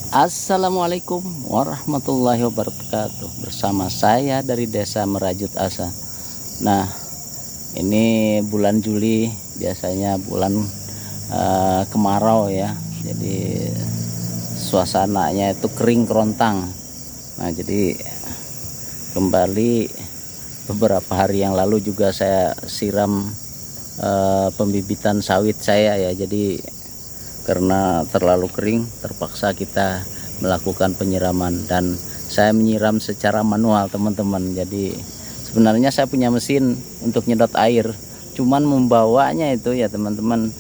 Assalamualaikum warahmatullahi wabarakatuh. Bersama saya dari Desa Merajut Asa. Nah, ini bulan Juli, biasanya bulan kemarau ya. Jadi suasananya itu kering kerontang. Nah, jadi kembali beberapa hari yang lalu juga saya siram pembibitan sawit saya ya. Jadi karena terlalu kering, terpaksa kita melakukan penyiraman, dan saya menyiram secara manual teman-teman. Jadi sebenarnya saya punya mesin untuk nyedot air, cuman membawanya itu ya teman-teman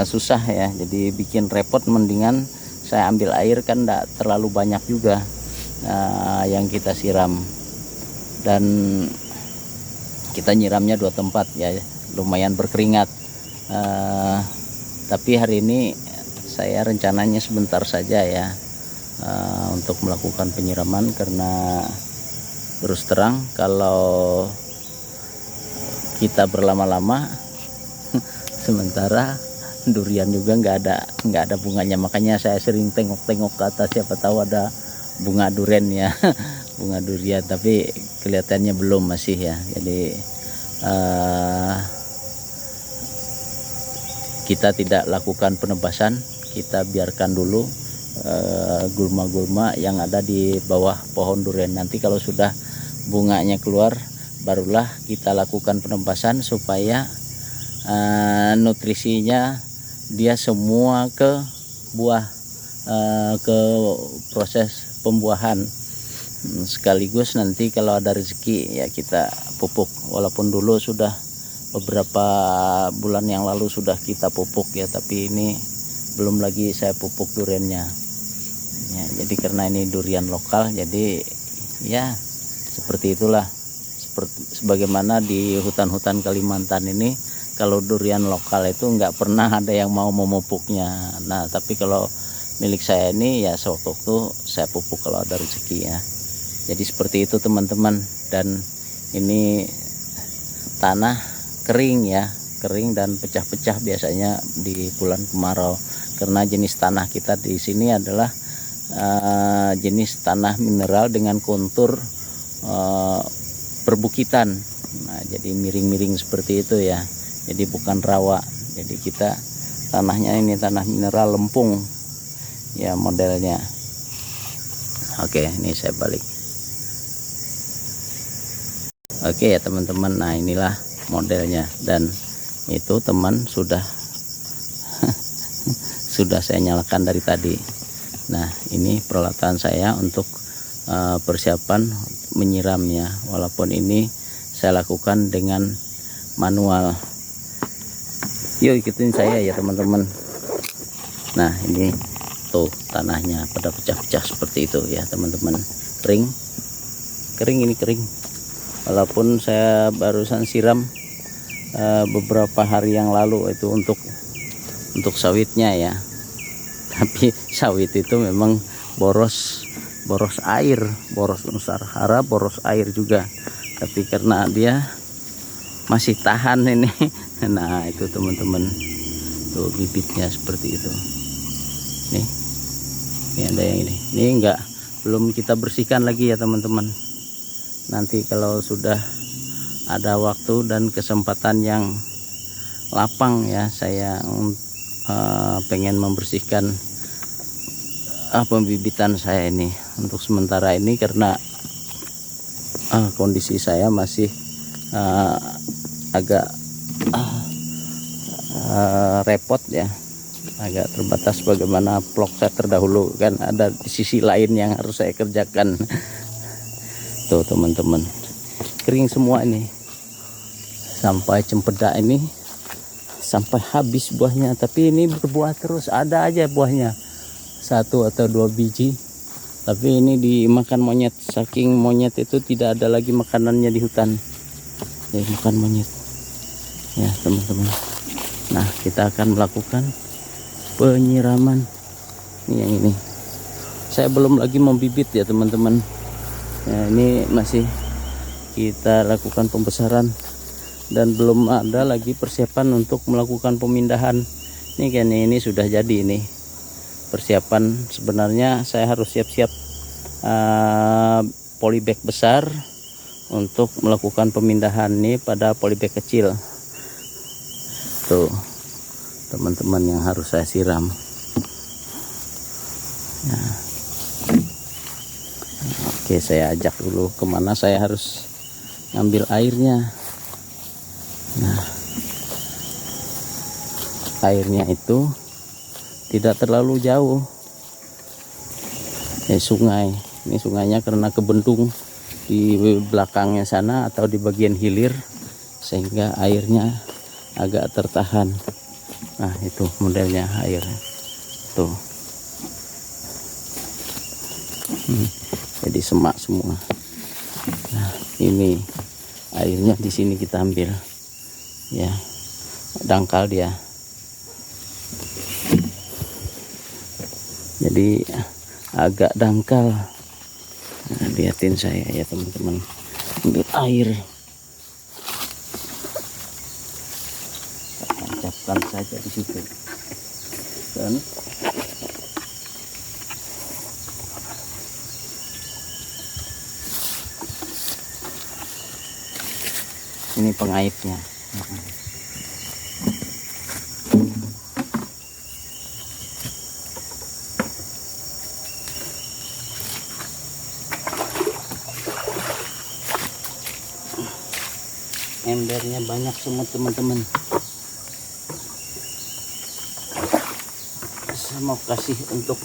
susah ya. Jadi bikin repot, mendingan saya ambil air, kan tidak terlalu banyak juga yang kita siram, dan kita nyiramnya 2 tempat ya, lumayan berkeringat. Tapi hari ini saya rencananya sebentar saja ya untuk melakukan penyiraman, karena terus terang kalau kita berlama-lama sementara durian juga nggak ada bunganya. Makanya saya sering tengok-tengok ke atas, siapa tahu ada bunga durian ya. Bunga durian, tapi kelihatannya belum, masih ya. Jadi kita tidak lakukan penebasan, kita biarkan dulu gulma-gulma yang ada di bawah pohon durian. Nanti kalau sudah bunganya keluar, barulah kita lakukan penebasan supaya nutrisinya dia semua ke buah, ke proses pembuahan. Sekaligus nanti kalau ada rezeki ya kita pupuk, walaupun dulu sudah beberapa bulan yang lalu sudah kita pupuk ya, tapi ini belum lagi saya pupuk duriannya ya. Jadi karena ini durian lokal, jadi ya seperti itulah. Sebagaimana di hutan-hutan Kalimantan ini, kalau durian lokal itu nggak pernah ada yang mau memupuknya. Nah, tapi kalau milik saya ini ya sewaktu-waktu saya pupuk kalau ada rezeki ya. Jadi seperti itu teman-teman. Dan ini tanah kering ya, kering dan pecah-pecah biasanya di bulan kemarau, karena jenis tanah kita di sini adalah jenis tanah mineral dengan kontur perbukitan. Nah, jadi miring-miring seperti itu ya, jadi bukan rawa. Jadi kita tanahnya ini tanah mineral lempung ya modelnya. Oke, ini saya balik. Oke ya teman-teman, nah inilah modelnya, dan itu teman sudah saya nyalakan dari tadi. Nah, ini peralatan saya untuk persiapan menyiramnya, walaupun ini saya lakukan dengan manual. Yuk ikutin saya ya teman-teman. Nah, ini tuh tanahnya pada pecah-pecah seperti itu ya teman-teman. Kering ini kering, walaupun saya barusan siram beberapa hari yang lalu itu untuk sawitnya ya. Tapi sawit itu memang boros air, boros unsur hara, boros air juga. Tapi karena dia masih tahan ini. Nah, itu teman-teman, tuh bibitnya seperti itu. Nih, ini ada yang ini belum kita bersihkan lagi ya teman-teman. Nanti kalau sudah ada waktu dan kesempatan yang lapang ya, saya pengen membersihkan pembibitan saya ini. Untuk sementara ini karena kondisi saya masih agak repot ya, agak terbatas. Bagaimana vlog saya terdahulu kan ada di sisi lain yang harus saya kerjakan. Tuh teman-teman, kering semua ini sampai cempedak ini, sampai habis buahnya. Tapi ini berbuah terus, ada aja buahnya 1 atau 2 biji, tapi ini dimakan monyet. Saking monyet itu tidak ada lagi makanannya di hutan ya, makan monyet ya teman-teman. Nah, kita akan melakukan penyiraman. Ini yang ini saya belum lagi membibit ya teman-teman ya, ini masih kita lakukan pembesaran dan belum ada lagi persiapan untuk melakukan pemindahan. Ini kan ini sudah jadi, ini persiapan. Sebenarnya saya harus siap-siap polybag besar untuk melakukan pemindahan ini pada polybag kecil. Tuh teman-teman yang harus saya siram. Nah, oke, saya ajak dulu kemana saya harus ngambil airnya. Nah, airnya itu tidak terlalu jauh. Sungai. Ini sungainya karena kebendung di belakangnya sana atau di bagian hilir, sehingga airnya agak tertahan. Nah, itu modelnya airnya. Tuh. Jadi semak semua. Nah, ini airnya di sini kita ambil. Ya. Dangkal dia. Jadi agak dangkal. Nah, lihatin saya ya teman-teman, ambil air, tancapkan saja di situ. Dan ini pengaitnya. Embernya banyak semua teman-teman. Saya mau kasih untuk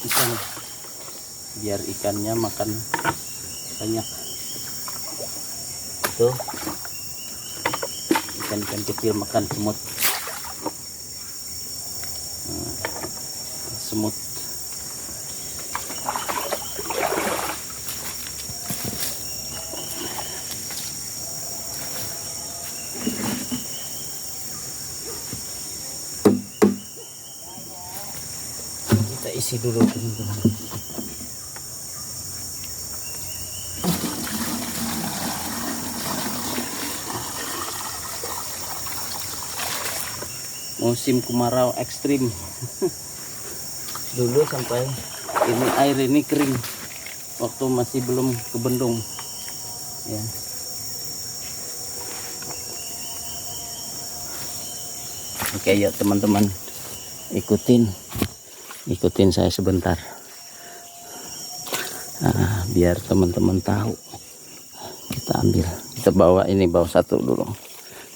ikan, biar ikannya makan banyak. Tuh, ikan-ikan kecil makan semut. Nah, semut. Kita isi dulu teman-teman. Musim kemarau ekstrim. Dulu sampai ini air ini kering waktu masih belum kebendung ya. Oke ya teman-teman, ikutin saya sebentar. Nah, biar teman-teman tahu. Kita ambil, kita bawa satu dulu,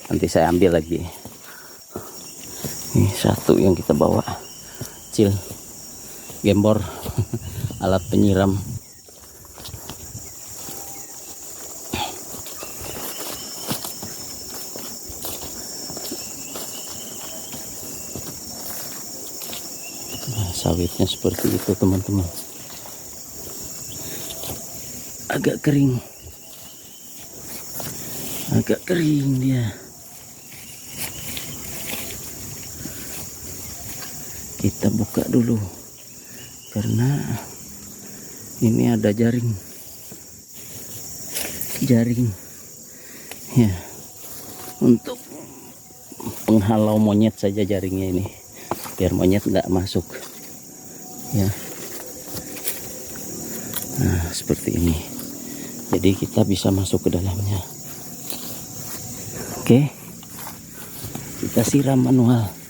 nanti saya ambil lagi. Ini satu yang kita bawa, kecil, gembor, alat penyiram. Nah, sawitnya seperti itu teman-teman, agak kering dia. Kita buka dulu karena ini ada jaring ya, untuk penghalau monyet saja jaringnya ini, biar monyet nggak masuk ya. Nah, seperti ini, jadi kita bisa masuk ke dalamnya. Oke, kita siram manual.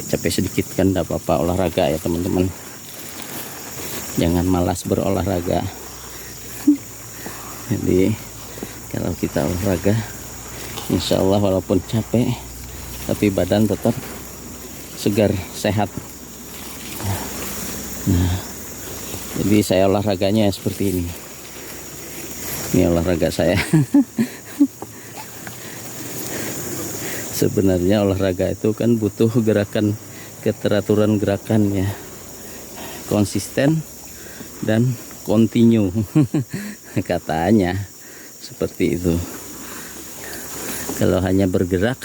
Capek sedikit kan, enggak apa-apa, olahraga ya teman-teman. Jangan malas berolahraga. Jadi kalau kita olahraga, insya Allah walaupun capek, tapi badan tetap segar, sehat. Nah, jadi saya olahraganya seperti ini. Ini olahraga saya. Sebenarnya olahraga itu kan butuh gerakan, keteraturan gerakannya, konsisten dan continue. Katanya seperti itu. Kalau hanya bergerak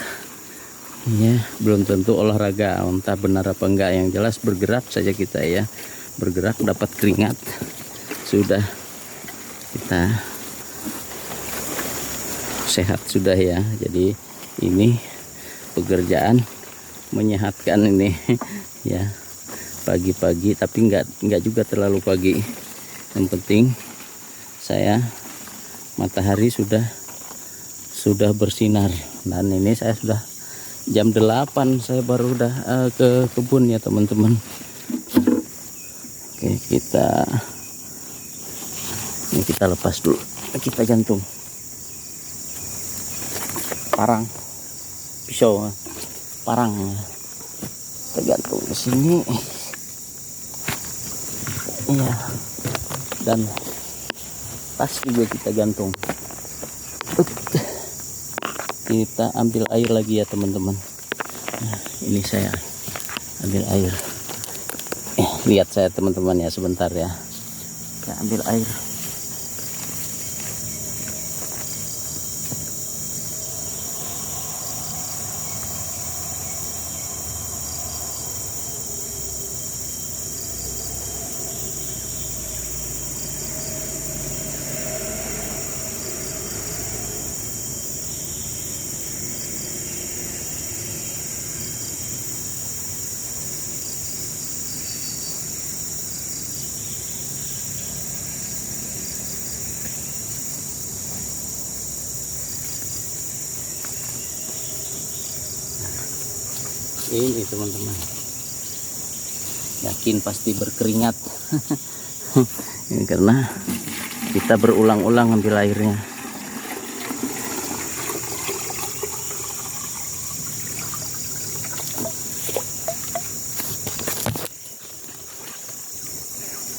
Ya, belum tentu olahraga, entah benar apa enggak, yang jelas bergerak saja kita ya. Bergerak dapat keringat, sudah kita sehat sudah ya. Jadi ini pekerjaan menyehatkan ini ya, pagi-pagi, tapi enggak juga terlalu pagi. Yang penting saya matahari sudah bersinar, dan ini saya sudah jam 8 saya baru udah ke kebun ya teman-teman. Oke, ini kita lepas dulu, kita gantung parang pisau, parang kita gantung ke sini ya, dan tas juga kita gantung. Kita ambil air lagi ya teman-teman. Nah, ini saya ambil air. Lihat saya teman-teman ya, sebentar ya. Saya ambil air. Ini teman-teman, yakin pasti berkeringat. Ini karena kita berulang-ulang ambil airnya.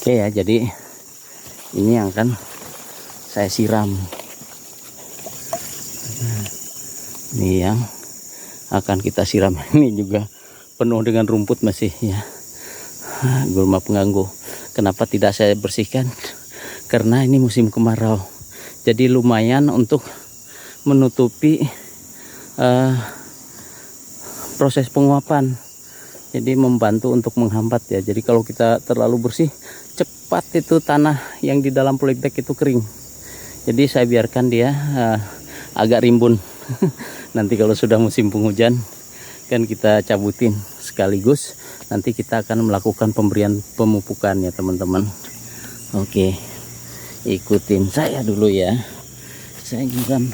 Oke ya, jadi ini yang akan saya siram. Ini yang akan kita siram. Ini juga penuh dengan rumput masih ya, gulma pengganggu. Kenapa tidak saya bersihkan? Karena ini musim kemarau, jadi lumayan untuk menutupi proses penguapan, jadi membantu untuk menghambat ya. Jadi kalau kita terlalu bersih, cepat itu tanah yang di dalam polybag itu kering. Jadi saya biarkan dia agak rimbun. Nanti kalau sudah musim penghujan kan kita cabutin sekaligus, nanti kita akan melakukan pemberian pemupukan ya teman-teman. Oke, ikutin saya dulu ya, saya nyiram.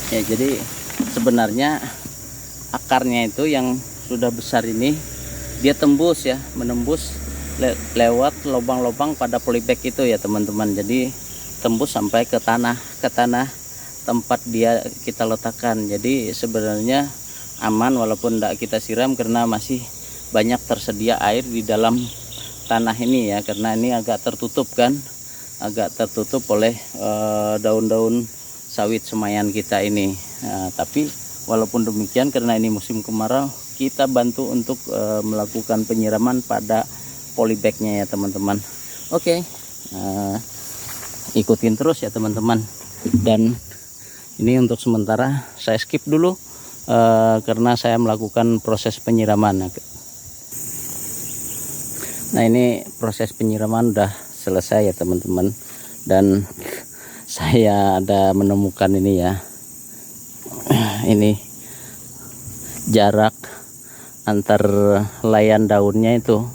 Ya, jadi sebenarnya akarnya itu yang sudah besar ini dia tembus ya, menembus lewat lubang-lubang pada polybag itu ya teman-teman. Jadi tembus sampai ke tanah tempat dia kita letakkan. Jadi sebenarnya aman walaupun tidak kita siram, karena masih banyak tersedia air di dalam tanah ini ya, karena ini agak tertutup kan, agak tertutup oleh daun-daun sawit semayan kita ini. Nah, tapi walaupun demikian, karena ini musim kemarau, kita bantu untuk melakukan penyiraman pada polybagnya ya teman-teman. Oke, ikutin terus ya teman-teman. Dan ini untuk sementara saya skip dulu karena saya melakukan proses penyiraman. Nah, ini proses penyiraman udah selesai ya teman-teman, dan saya ada menemukan ini ya, ini jarak antar layan daunnya itu,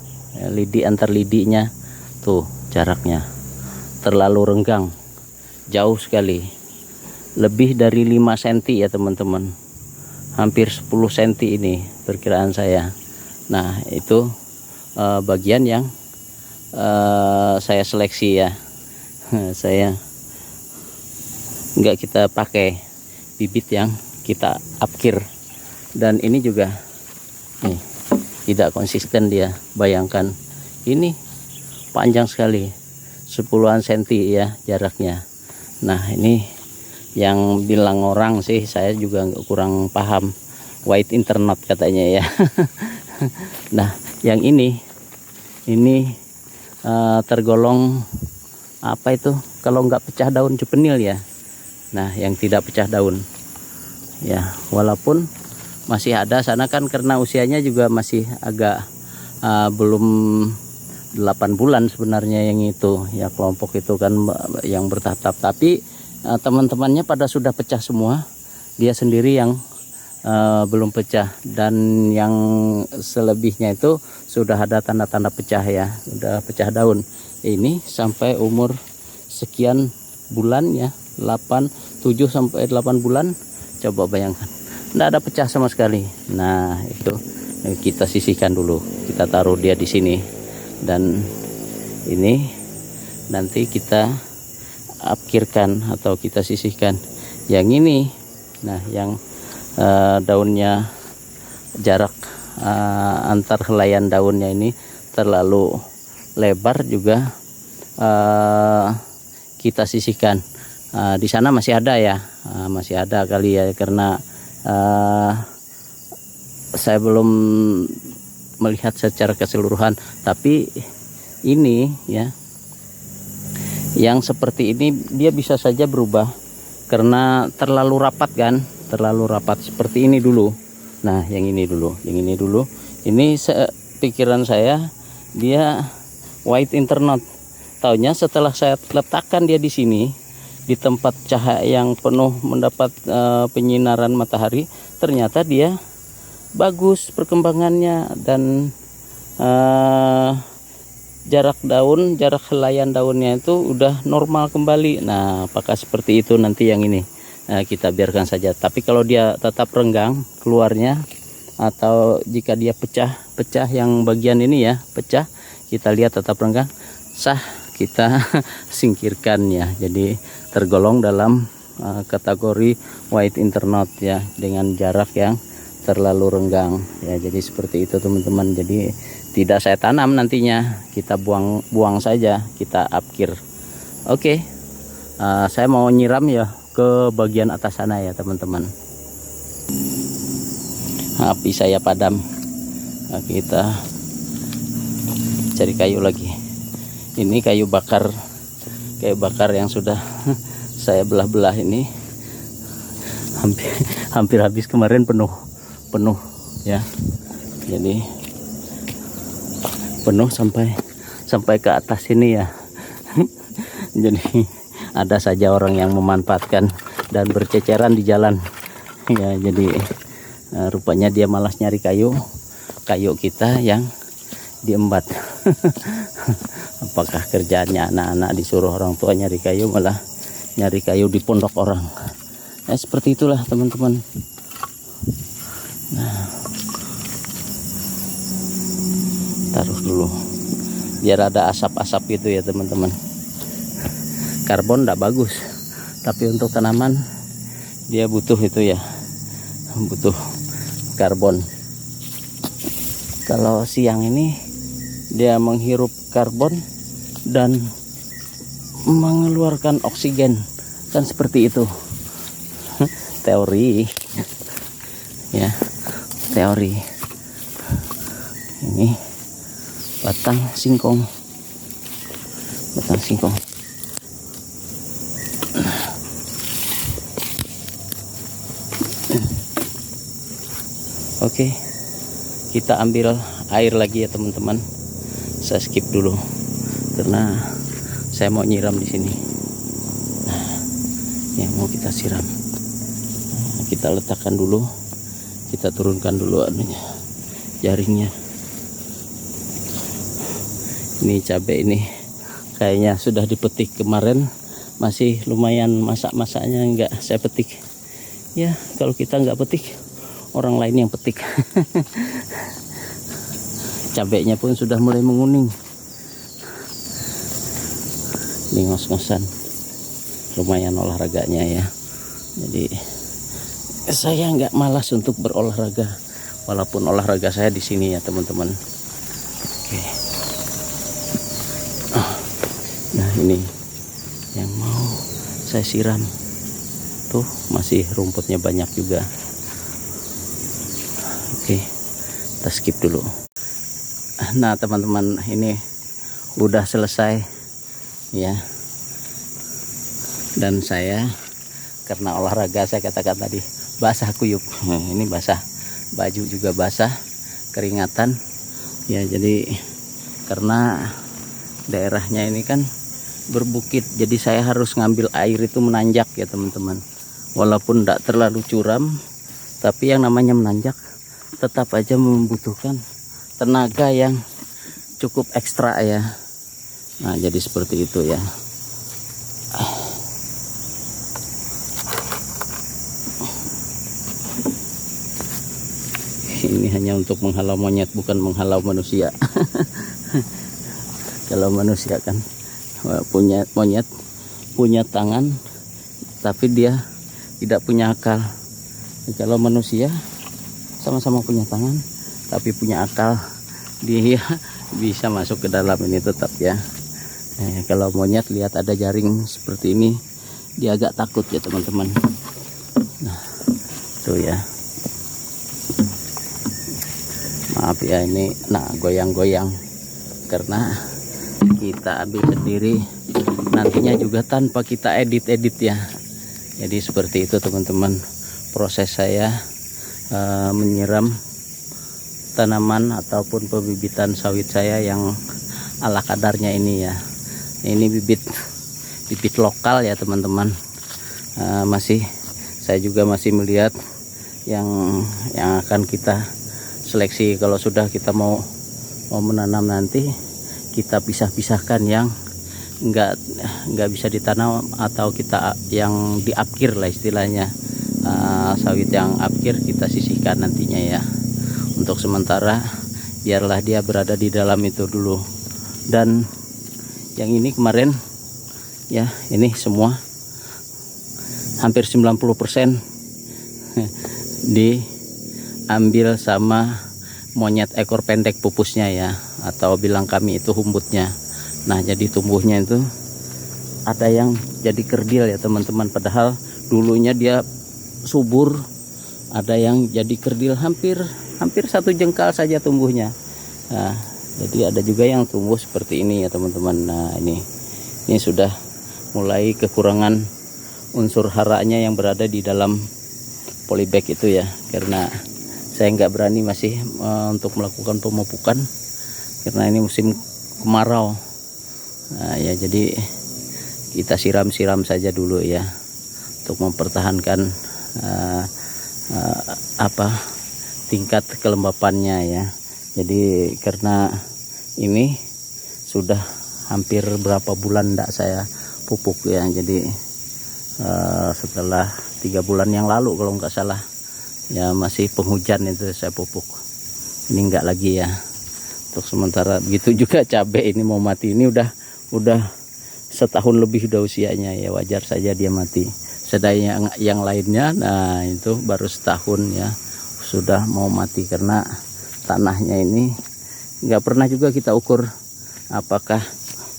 lidi antar lidinya tuh, jaraknya terlalu renggang, jauh sekali, lebih dari 5 cm ya teman-teman, hampir 10 cm ini perkiraan saya. Nah, itu bagian yang saya seleksi ya. Saya nggak kita pakai bibit yang kita upkir, dan ini juga nih, tidak konsisten dia. Bayangkan ini panjang sekali, 10-an senti ya jaraknya. Nah, ini yang bilang orang sih, saya juga kurang paham, white internet katanya ya. Nah, yang ini tergolong apa itu, kalau nggak pecah daun juvenil ya. Nah, yang tidak pecah daun ya, walaupun masih ada sana kan, karena usianya juga masih agak belum 8 bulan sebenarnya yang itu ya, kelompok itu kan yang bertahap, tapi teman-temannya pada sudah pecah semua, dia sendiri yang belum pecah, dan yang selebihnya itu sudah ada tanda-tanda pecah ya, sudah pecah daun. Ini sampai umur sekian bulan ya, 7 sampai 8 bulan, coba bayangkan tidak ada pecah sama sekali. Nah, itu kita sisihkan dulu, kita taruh dia di sini, dan ini nanti kita upkirkan atau kita sisihkan yang ini. Nah, yang daunnya, jarak antar helaian daunnya ini terlalu lebar juga, kita sisihkan. Di sana masih ada ya, masih ada kali ya, karena saya belum melihat secara keseluruhan. Tapi ini ya, yang seperti ini dia bisa saja berubah karena terlalu rapat kan, terlalu rapat. Seperti ini dulu. Nah, yang ini dulu, ini pikiran saya dia white internet. Taunya setelah saya letakkan dia di sini, di tempat cahaya yang penuh mendapat penyinaran matahari, ternyata dia bagus perkembangannya, dan jarak daun, jarak helaian daunnya itu udah normal kembali. Nah, apakah seperti itu nanti yang ini? Kita biarkan saja. Tapi kalau dia tetap renggang keluarnya, atau jika dia pecah yang bagian ini ya, pecah, kita lihat tetap renggang, sah, kita singkirkan ya. Jadi tergolong dalam kategori white internet ya, dengan jarak yang terlalu renggang ya. Jadi seperti itu teman-teman. Jadi tidak saya tanam nantinya, kita buang saja, kita upkir. Oke, saya mau nyiram ya ke bagian atas sana ya teman-teman. Api saya padam. Nah, kita cari kayu lagi. Ini kayu bakar yang sudah saya belah-belah ini, hampir habis kemarin, penuh ya. Jadi penuh sampai ke atas ini ya. Jadi ada saja orang yang memanfaatkan dan berceceran di jalan ya. Jadi rupanya dia malas nyari kayu kita yang diembat. Apakah kerjaannya anak-anak disuruh orang tua nyari kayu, malah nyari kayu di pondok orang. Ya, seperti itulah teman-teman. Nah, taruh dulu biar ada asap-asap gitu ya teman-teman. Karbon tidak bagus, tapi untuk tanaman dia butuh itu ya, butuh karbon. Kalau siang ini dia menghirup karbon dan mengeluarkan oksigen, kan seperti itu. Teori ya, teori. Ini batang singkong, Oke, kita ambil air lagi ya teman-teman. Saya skip dulu karena saya mau nyiram di sini. Nah, yang mau kita siram, kita letakkan dulu, kita turunkan dulu anunya, jaringnya. Ini cabai ini kayaknya sudah dipetik kemarin, masih lumayan masak-masaknya enggak saya petik. Ya kalau kita enggak petik, orang lain yang petik. Cabainya pun sudah mulai menguning. Ini ngos-ngosan, lumayan olahraganya ya. Jadi saya nggak malas untuk berolahraga, walaupun olahraga saya di sini ya teman-teman. Oke. Nah ini yang mau saya siram, tuh masih rumputnya banyak juga. Oke, kita skip dulu. Nah teman-teman, ini udah selesai ya. Dan saya karena olahraga, saya katakan tadi basah kuyup. Nah, ini basah, baju juga basah, keringatan ya. Jadi karena daerahnya ini kan berbukit, jadi saya harus ngambil air itu menanjak ya teman-teman. Walaupun tidak terlalu curam, tapi yang namanya menanjak tetap aja membutuhkan tenaga yang cukup ekstra ya. Nah jadi seperti itu ya. Ini hanya untuk menghalau monyet, bukan menghalau manusia. Kalau manusia kan punya monyet, punya tangan, tapi dia tidak punya akal. Kalau manusia sama-sama punya tangan, tapi punya akal, dia bisa masuk ke dalam ini tetap ya. Kalau monyet lihat ada jaring seperti ini, dia agak takut ya teman-teman. Nah, tuh ya. Maaf ya ini, nah goyang-goyang karena kita ambil sendiri, nantinya juga tanpa kita edit-edit ya. Jadi seperti itu teman-teman proses saya menyiram tanaman ataupun pembibitan sawit saya yang ala kadarnya ini ya. Ini bibit lokal ya teman-teman. Saya juga masih melihat yang akan kita seleksi. Kalau sudah kita mau menanam nanti, kita pisah-pisahkan yang nggak bisa ditanam, atau kita yang diapkir lah istilahnya. Sawit yang apkir kita sisihkan nantinya ya. Untuk sementara biarlah dia berada di dalam itu dulu. Dan yang ini kemarin ya, ini semua hampir 90% diambil sama monyet ekor pendek pupusnya ya, atau bilang kami itu humbutnya. Nah jadi tumbuhnya itu ada yang jadi kerdil ya teman-teman, padahal dulunya dia subur. Ada yang jadi kerdil hampir 1 jengkal saja tumbuhnya. Nah, jadi ada juga yang tumbuh seperti ini ya teman-teman. Nah ini sudah mulai kekurangan unsur haranya yang berada di dalam polybag itu ya, karena saya nggak berani masih untuk melakukan pemupukan karena ini musim kemarau. Nah, ya jadi kita siram-siram saja dulu ya untuk mempertahankan tingkat kelembapannya ya. Jadi karena ini sudah hampir berapa bulan tidak saya pupuk ya, jadi setelah 3 bulan yang lalu kalau nggak salah ya, masih penghujan itu saya pupuk. Ini enggak lagi ya untuk sementara. Begitu juga cabai ini mau mati, ini udah setahun lebih udah usianya ya, wajar saja dia mati. Sedangkan yang lainnya, nah itu baru setahun ya sudah mau mati karena tanahnya ini nggak pernah juga kita ukur apakah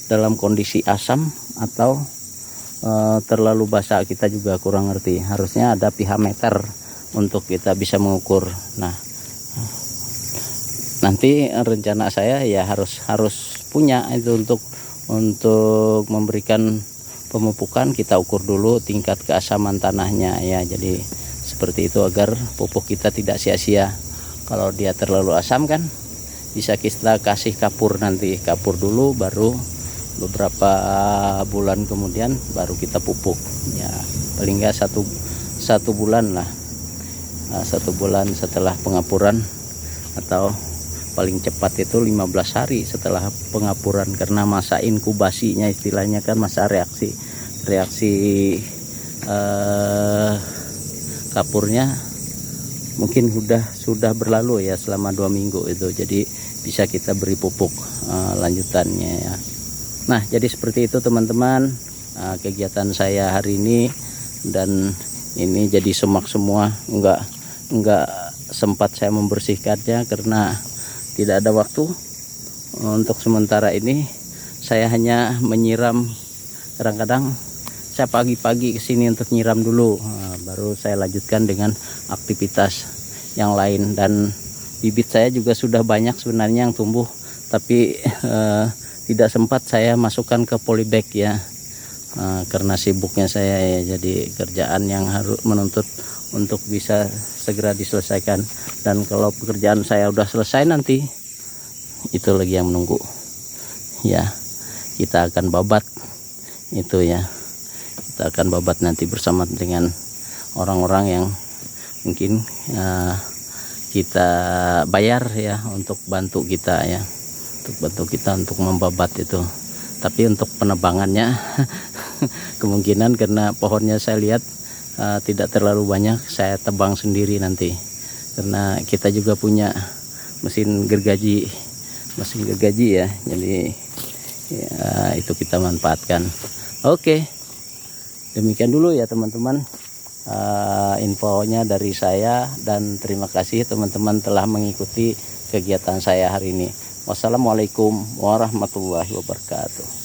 dalam kondisi asam atau terlalu basah, kita juga kurang ngerti. Harusnya ada pH meter untuk kita bisa mengukur. Nah, nanti rencana saya ya harus punya itu untuk memberikan pemupukan. Kita ukur dulu tingkat keasaman tanahnya ya. Jadi seperti itu agar pupuk kita tidak sia-sia. Kalau dia terlalu asam kan bisa kita kasih kapur, nanti kapur dulu, baru beberapa bulan kemudian baru kita pupuk ya. Paling nggak satu bulan lah, 1 bulan setelah pengapuran, atau paling cepat itu 15 hari setelah pengapuran, karena masa inkubasinya istilahnya kan, masa reaksi kapurnya mungkin sudah berlalu ya selama 2 minggu itu. Jadi bisa kita beri pupuk lanjutannya ya. Nah, jadi seperti itu teman-teman kegiatan saya hari ini. Dan ini jadi semak semua, enggak sempat saya membersihkannya karena tidak ada waktu. Untuk sementara ini saya hanya menyiram. Kadang-kadang saya pagi-pagi kesini untuk nyiram dulu, baru saya lanjutkan dengan aktivitas yang lain. Dan bibit saya juga sudah banyak sebenarnya yang tumbuh, tapi tidak sempat saya masukkan ke polybag ya, karena sibuknya saya ya. Jadi kerjaan yang harus menuntut untuk bisa segera diselesaikan. Dan kalau pekerjaan saya udah selesai, nanti itu lagi yang menunggu ya. Kita akan babat itu ya, kita akan babat nanti bersama dengan orang-orang yang mungkin kita bayar ya untuk bantu kita ya, untuk membabat itu. Tapi untuk penebangannya kemungkinan karena pohonnya saya lihat tidak terlalu banyak, saya tebang sendiri nanti, karena kita juga punya mesin gergaji ya. Jadi ya, itu kita manfaatkan. Oke, demikian dulu ya teman-teman infonya dari saya, dan terima kasih teman-teman telah mengikuti kegiatan saya hari ini. Wassalamualaikum warahmatullahi wabarakatuh.